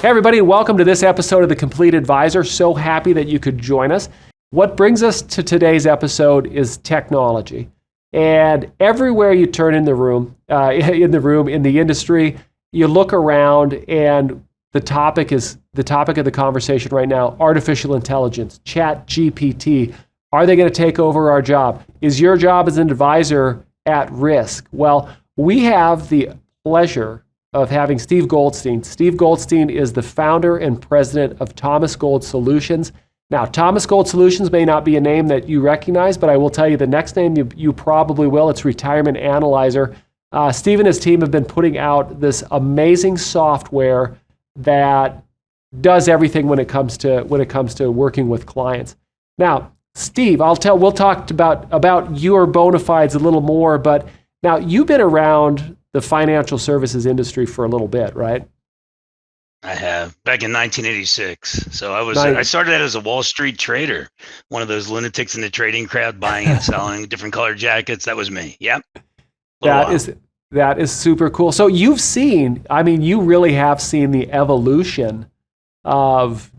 Hey everybody, welcome to this episode of The Complete Advisor. So happy that you could join us. What brings us to today's episode is technology. And everywhere you turn in the industry, you look around and the topic of the conversation right now, artificial intelligence, ChatGPT. Are they going to take over our job? Is your job as an advisor at risk? Well, we have the pleasure of having Steve Goldstein. Steve Goldstein is the founder and president of Thomas Gold Solutions. Now, Thomas Gold Solutions may not be a name that you recognize, but I will tell you the next name you probably will. It's Retirement Analyzer. Steve and his team have been putting out this amazing software that does everything when it comes to working with clients. Now, Steve, we'll talk about your bona fides a little more, but now you've been around the financial services industry for a little bit, right? I have, back in 1986. So I started out as a Wall Street trader, one of those lunatics in the trading crowd buying and selling different colored jackets. That was me. Yep. That is super cool. So you really have seen the evolution of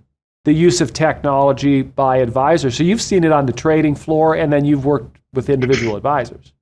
the use of technology by advisors. So you've seen it on the trading floor, and then you've worked with individual advisors.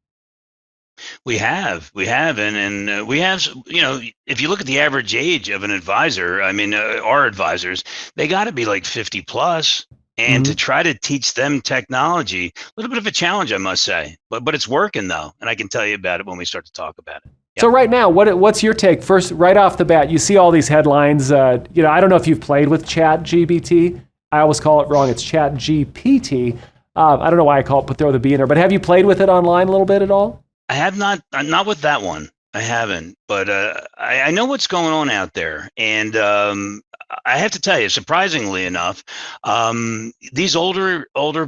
We have, and we have, if you look at the average age of an advisor, our advisors, they got to be like 50 plus. And to try to teach them technology, a little bit of a challenge, I must say, but it's working though. And I can tell you about it when we start to talk about it. Yep. So right now, what's your take? First, right off the bat, you see all these headlines. I don't know if you've played with ChatGPT. I always call it wrong. It's ChatGPT. I don't know why I throw the B in there, but have you played with it online a little bit at all? I have not with that one. I haven't, but I know what's going on out there. And I have to tell you, surprisingly enough, these older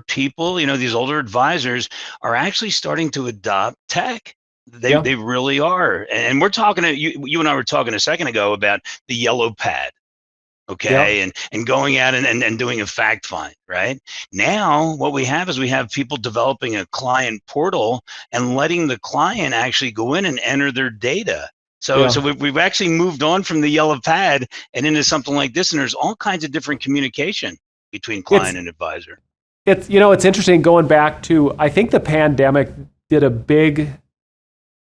people, these older advisors are actually starting to adopt tech. They really are. And we're talking, you and I were talking a second ago about the yellow pad. Okay. Yeah. And going out and doing a fact find, right? Now, what we have is people developing a client portal and letting the client actually go in and enter their data. So we've actually moved on from the yellow pad and into something like this. And there's all kinds of different communication between client and advisor. It's interesting going back to, I think the pandemic did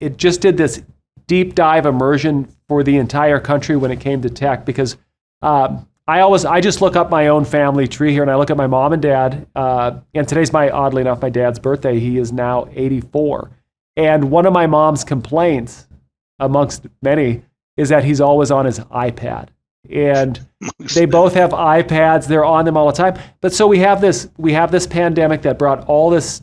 this deep dive immersion for the entire country when it came to tech, because I just look up my own family tree here, and I look at my mom and dad, and today's oddly enough, my dad's birthday. He is now 84. And one of my mom's complaints, amongst many, is that he's always on his iPad. And they both have iPads. They're on them all the time. But so we have this pandemic that brought all this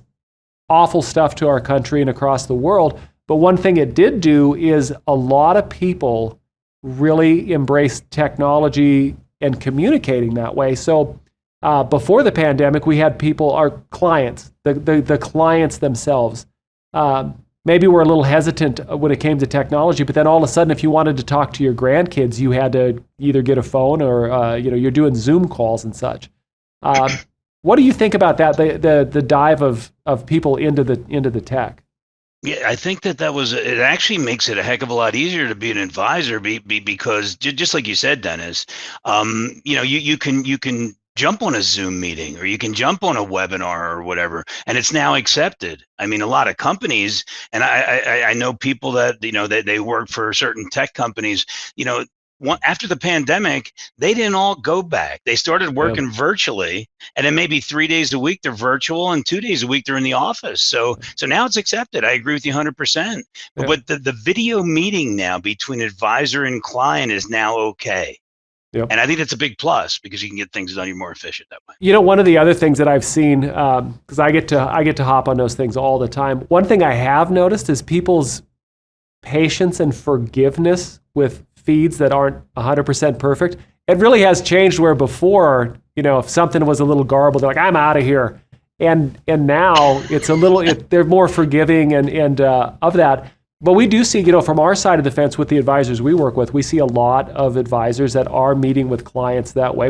awful stuff to our country and across the world. But one thing it did do is a lot of people really embraced technology and communicating that way. So before the pandemic, we had people, our clients, the clients themselves, maybe were a little hesitant when it came to technology, but then all of a sudden, if you wanted to talk to your grandkids, you had to either get a phone or you're doing Zoom calls and such. What do you think about that? The dive of people into the tech? Yeah, I think it actually makes it a heck of a lot easier to be an advisor because just like you said, Dennis, you can jump on a Zoom meeting or you can jump on a webinar or whatever, and it's now accepted. A lot of companies, and I know people that, they work for certain tech companies, after the pandemic, they didn't all go back. They started working virtually, and then maybe 3 days a week they're virtual, and 2 days a week they're in the office. So now it's accepted. I agree with you 100%. But the video meeting now between advisor and client is now okay. Yep. And I think that's a big plus because you can get things done more efficient that way. One of the other things that I've seen, because I get to hop on those things all the time. One thing I have noticed is people's patience and forgiveness with feeds that aren't 100% perfect. It really has changed where before, if something was a little garbled, they're like, I'm out of here. And now it's they're more forgiving and of that. But we do see, from our side of the fence with the advisors we work with, we see a lot of advisors that are meeting with clients that way.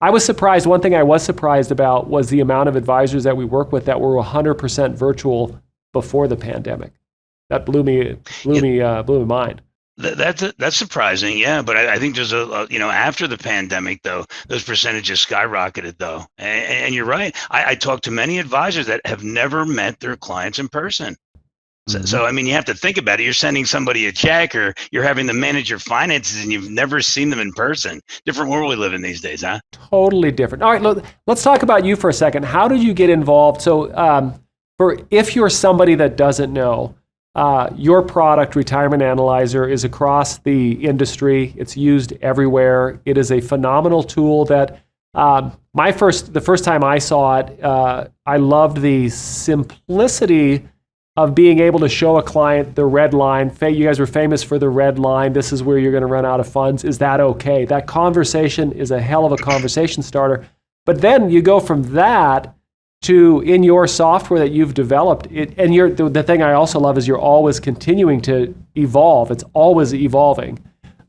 I was surprised. One thing I was surprised about was the amount of advisors that we work with that were 100% virtual before the pandemic. That blew my mind. That's surprising, yeah. But I think there's after the pandemic though, those percentages skyrocketed though, and you're right. I talk to many advisors that have never met their clients in person. So, I mean, you have to think about it. You're sending somebody a check, or you're having them manage your finances, and you've never seen them in person. Different world we live in these days, huh? Totally different. All right, let's talk about you for a second. How did you get involved? So, if you're somebody that doesn't know, your product, Retirement Analyzer, is across the industry. It's used everywhere. It is a phenomenal tool that the first time I saw it, I loved the simplicity of being able to show a client the red line. You guys were famous for the red line. This is where you're going to run out of funds. Is that okay? That conversation is a hell of a conversation starter. But then you go from that to, in your software that you've developed, the thing I also love is you're always continuing to evolve. It's always evolving.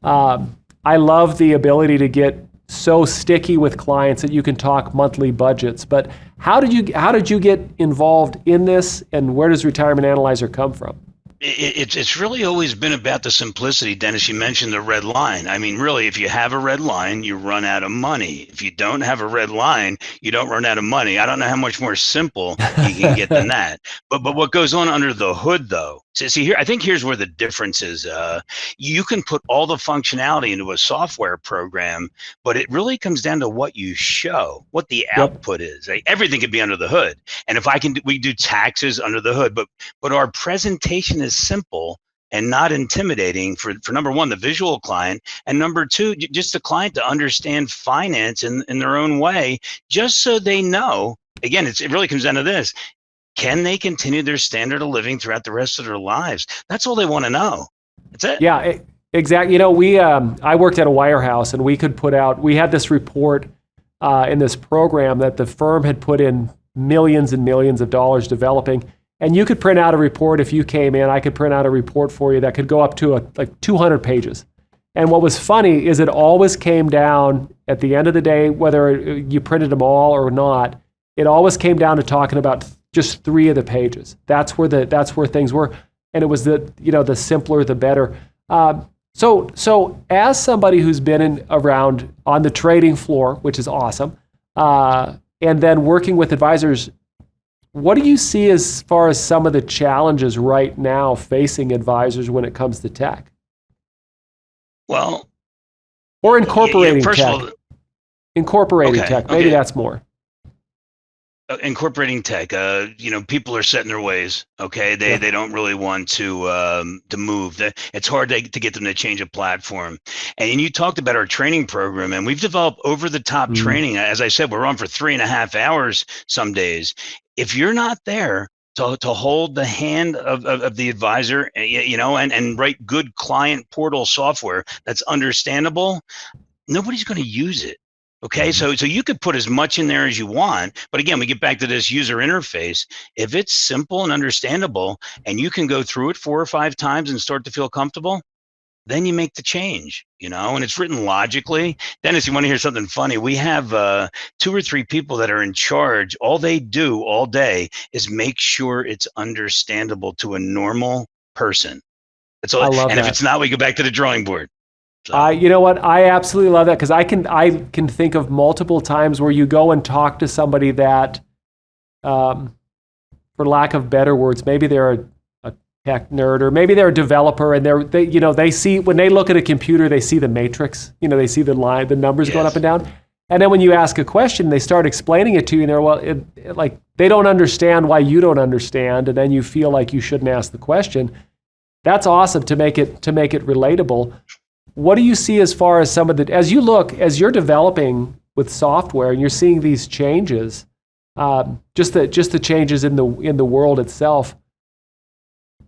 I love the ability to get so sticky with clients that you can talk monthly budgets. But how did you get involved in this, and where does Retirement Analyzer come from? It's really always been about the simplicity. Dennis, you mentioned the red line. I mean, really, if you have a red line, you run out of money. If you don't have a red line, you don't run out of money. I don't know how much more simple you can get than that. But what goes on under the hood, though? So see here, I think here's where the difference is. You can put all the functionality into a software program, but it really comes down to what you show, what the output is. Right? Everything could be under the hood. And if we do taxes under the hood, but our presentation is simple and not intimidating for number one, the visual client, and number two, just the client to understand finance in their own way, just so they know. Again, it really comes down to this. Can they continue their standard of living throughout the rest of their lives? That's all they want to know. That's it. Yeah, exactly. I worked at a wirehouse, and we had this report in this program that the firm had put in millions and millions of dollars developing. And you could print out a report if you came in. I could print out a report for you that could go up to like 200 pages. And what was funny is it always came down at the end of the day, whether you printed them all or not, it always came down to talking about just 3 of the pages. That's where things were. And it was the simpler, the better. So as somebody who's been around on the trading floor, which is awesome, and then working with advisors, what do you see as far as some of the challenges right now facing advisors when it comes to tech? Well, or incorporating tech. Incorporating tech. Maybe that's more. Incorporating tech. People are set in their ways. Okay, they don't really want to move. It's hard to get them to change a platform. And you talked about our training program, and we've developed over-the-top training. As I said, we're on for 3.5 hours some days. If you're not there to hold the hand of the advisor, and write good client portal software that's understandable, nobody's going to use it. Okay, so you could put as much in there as you want, but again, we get back to this user interface. If it's simple and understandable, and you can go through it 4 or 5 times and start to feel comfortable, then you make the change, and it's written logically. Dennis, you want to hear something funny? We have 2 or 3 people that are in charge. All they do all day is make sure it's understandable to a normal person. That's all. I love that. If it's not, we go back to the drawing board. So. You know what? I absolutely love that, because I can think of multiple times where you go and talk to somebody that, for lack of better words, maybe they're a tech nerd, or maybe they're a developer, and they see, when they look at a computer, they see the matrix. They see the numbers going up and down. And then when you ask a question, they start explaining it to you, and they're they don't understand why you don't understand, and then you feel like you shouldn't ask the question. That's awesome to make it relatable. What do you see as far as as you're developing with software and you're seeing these changes, just the changes in the world itself?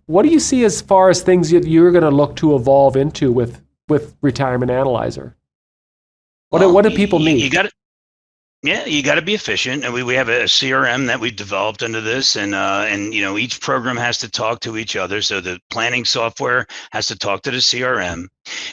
What do you see as far as things that you're going to look to evolve into with Retirement Analyzer? What do people need? Yeah, you got to be efficient, and we have a CRM that we developed into this, and each program has to talk to each other. So the planning software has to talk to the CRM.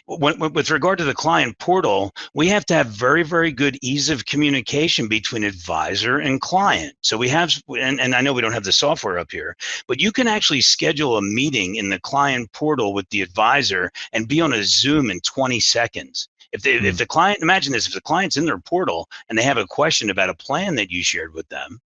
With regard to the client portal, we have to have very good ease of communication between advisor and client. So we have, and I know we don't have the software up here, but you can actually schedule a meeting in the client portal with the advisor and be on a Zoom in 20 seconds. If the client, imagine this, if the client's in their portal and they have a question about a plan that you shared with them,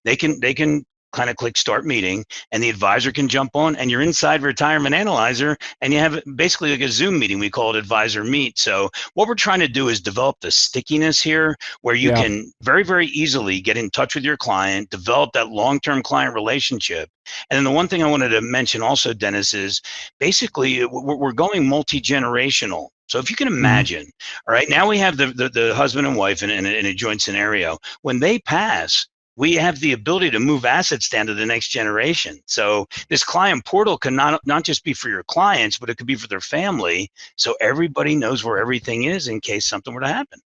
they can kind of click start meeting, and the advisor can jump on, and you're inside Retirement Analyzer, and you have basically like a Zoom meeting. We call it Advisor Meet. So what we're trying to do is develop the stickiness here, where you Yeah. can very easily get in touch with your client, develop that long-term client relationship. And then the one thing I wanted to mention also, Dennis, is basically we're going multi-generational. So if you can Mhm. imagine, all right, now we have the husband and wife in a joint scenario. When they pass, we have the ability to move assets down to the next generation. So this client portal can not just be for your clients, but it could be for their family. So everybody knows where everything is in case something were to happen.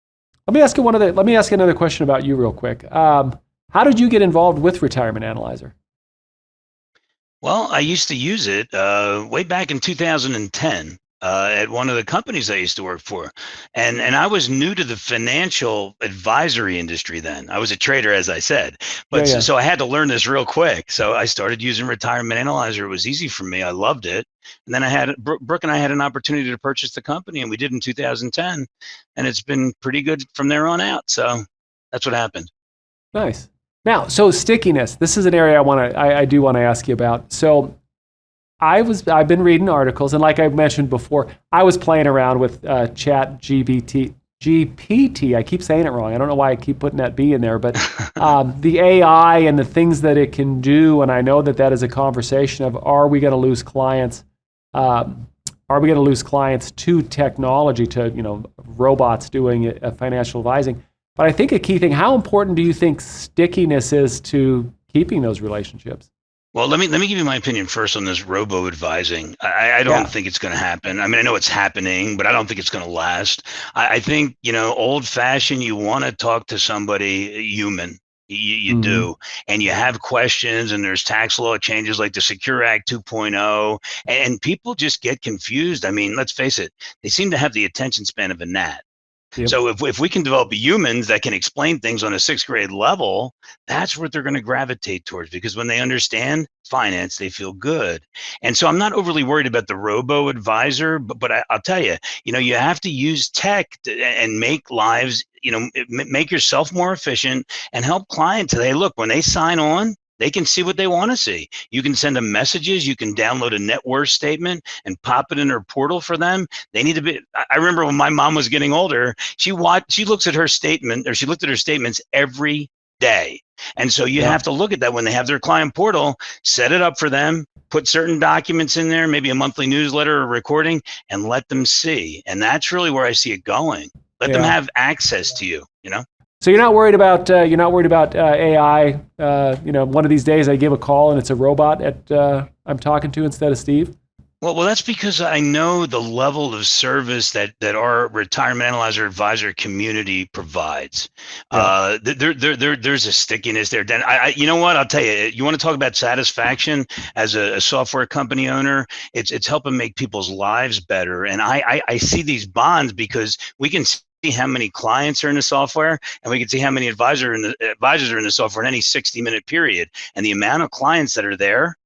Let me ask you another question about you real quick. How did you get involved with Retirement Analyzer? Well, I used to use it way back in 2010 at one of the companies I used to work for, and I was new to the financial advisory industry then. I was a trader, as I said, Yeah, but yeah. so I had to learn this real quick. So I started using Retirement Analyzer. It was easy for me. I loved it. And then I had Brooke and I had an opportunity to purchase the company, and we did in 2010, and it's been pretty good from there on out. So that's what happened. Nice. Now, so stickiness. This is an area I do want to ask you about. So I've been reading articles, and like I mentioned before, I was playing around with Chat GPT. I keep saying it wrong. I don't know why I keep putting that B in there, but the AI and the things that it can do, and I know that that is a conversation of are we going to lose clients? Are we going to lose clients to technology, to robots doing financial advising? But I think a key thing: how important do you think stickiness is to keeping those relationships? Well, let me give you my opinion first on this robo advising. I don't Yeah. think it's going to happen. I mean, I know it's happening, but I don't think it's going to last. I think old fashioned. You want to talk to somebody human. You Hmm. do, and you have questions, and there's tax law changes like the Secure Act 2.0, and people just get confused. I mean, let's face it, they seem to have the attention span of a gnat. Yep. So if we can develop humans that can explain things on a sixth grade level, that's what they're going to gravitate towards, because when they understand finance, they feel good. And so I'm not overly worried about the robo advisor, but I'll tell you, you have to use tech and make lives, make yourself more efficient and help clients. Hey, look, when they sign on, they can see what they want to see. You can send them messages. You can download a net worth statement and pop it in their portal for them. They need to be. I remember when my mom was getting older, she looks at her statement, or she looked at her statements every day. And so you Yeah. have to look at that when they have their client portal, set it up for them, put certain documents in there, maybe a monthly newsletter or recording, and let them see. And that's really where I see it going. Let them Yeah. have access to you. So you're not worried about AI. One of these days I give a call and it's a robot I'm talking to instead of Steve. Well, that's because I know the level of service that our retirement analyzer advisor community provides. Yeah. There's a stickiness there. Dan, you know what? I'll tell you. You want to talk about satisfaction as a software company owner? It's helping make people's lives better, and I see these bonds because we can see how many clients are in the software, and we can see how many advisors are in the software in any 60-minute period, and the amount of clients that are there,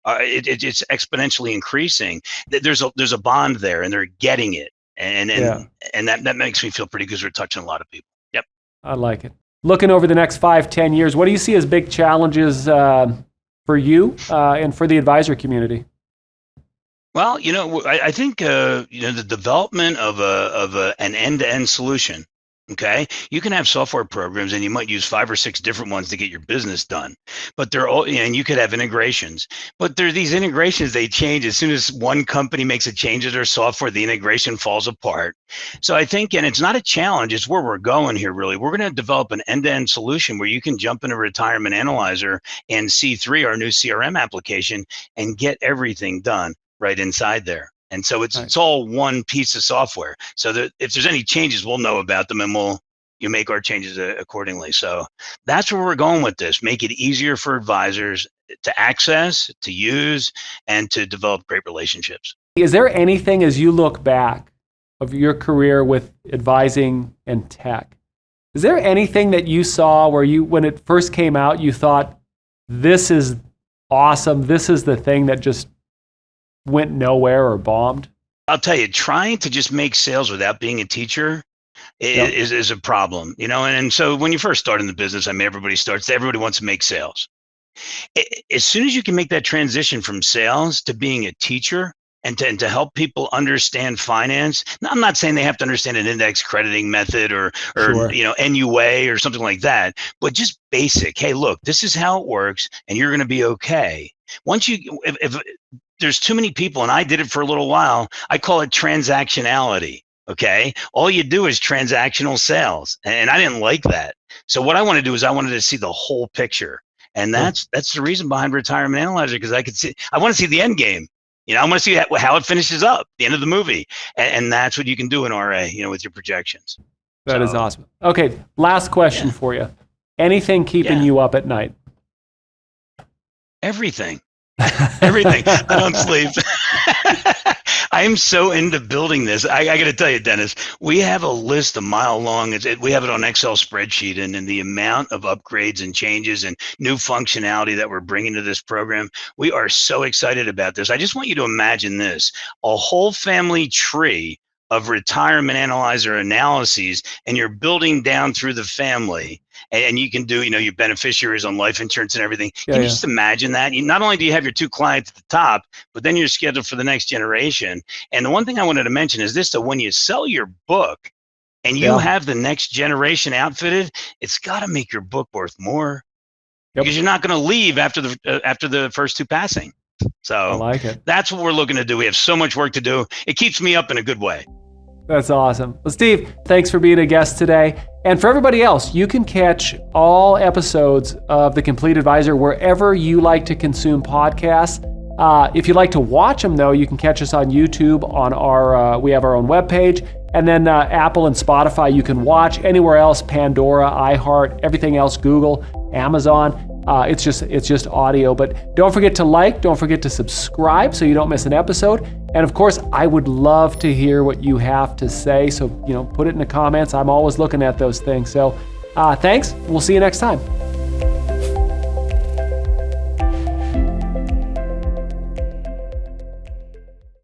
it's exponentially increasing. There's a bond there, and they're getting it, and Yeah. and and that makes me feel pretty good because we're touching a lot of people. Yep. I like it. Looking over the next 5, 10 years, what do you see as big challenges for you and for the advisor community? Well, I think the development of an end-to-end solution. Okay, you can have software programs, and you might use 5 or 6 different ones to get your business done. But they're all, and you could have integrations. But there, these integrations, they change as soon as one company makes a change to their software. The integration falls apart. So I think, and it's not a challenge; it's where we're going here. Really, we're going to develop an end-to-end solution where you can jump in a retirement analyzer and C3, our new CRM application, and get everything done right inside there. And so it's Right. it's all one piece of software. So that if there's any changes, we'll know about them, and you make our changes accordingly. So that's where we're going with this. Make it easier for advisors to access, to use, and to develop great relationships. Is there anything, as you look back of your career with advising and tech, is there anything that you saw where you, when it first came out, you thought, this is awesome, this is the thing that just went nowhere or bombed? I'll tell you, trying to just make sales without being a teacher is a problem, and so when you first start in the business, everybody wants to make sales. As soon as you can make that transition from sales to being a teacher and to help people understand finance. Now, I'm not saying they have to understand an index crediting method or Sure. NUA or something like that, but just basic. Hey, look, this is how it works, and you're going to be okay. Once if there's too many people, and I did it for a little while, I call it transactionality. Okay, all you do is transactional sales, and I didn't like that. So what I want to do is I wanted to see the whole picture. And that's the reason behind Retirement Analyzer, because I want to see the end game. I want to see how it finishes up, the end of the movie. And that's what you can do in RA, with your projections. That is awesome. Okay, last question for you. Anything keeping you up at night? Everything. Everything. I don't sleep. I'm so into building this. I got to tell you, Dennis, we have a list a mile long. We have it on Excel spreadsheet, and the amount of upgrades and changes and new functionality that we're bringing to this program, we are so excited about this. I just want you to imagine this, a whole family tree of Retirement Analyzer analyses, and you're building down through the family, and you can do, your beneficiaries on life insurance and everything. Can you just imagine that? Not only do you have your two clients at the top, but then you're scheduled for the next generation. And the one thing I wanted to mention is this, that when you sell your book and you have the next generation outfitted, it's got to make your book worth more, because you're not going to leave after the first two passing. So I like it. That's what we're looking to do. We have so much work to do. It keeps me up in a good way. That's awesome. Well, Steve, thanks for being a guest today. And for everybody else, you can catch all episodes of The Complete Advisor wherever you like to consume podcasts. If you'd like to watch them, though, you can catch us on YouTube on we have our own webpage. And then Apple and Spotify, you can watch. Anywhere else, Pandora, iHeart, everything else, Google, Amazon. It's just audio. But don't forget to like, don't forget to subscribe so you don't miss an episode. And of course, I would love to hear what you have to say. So, put it in the comments. I'm always looking at those things. So thanks. We'll see you next time.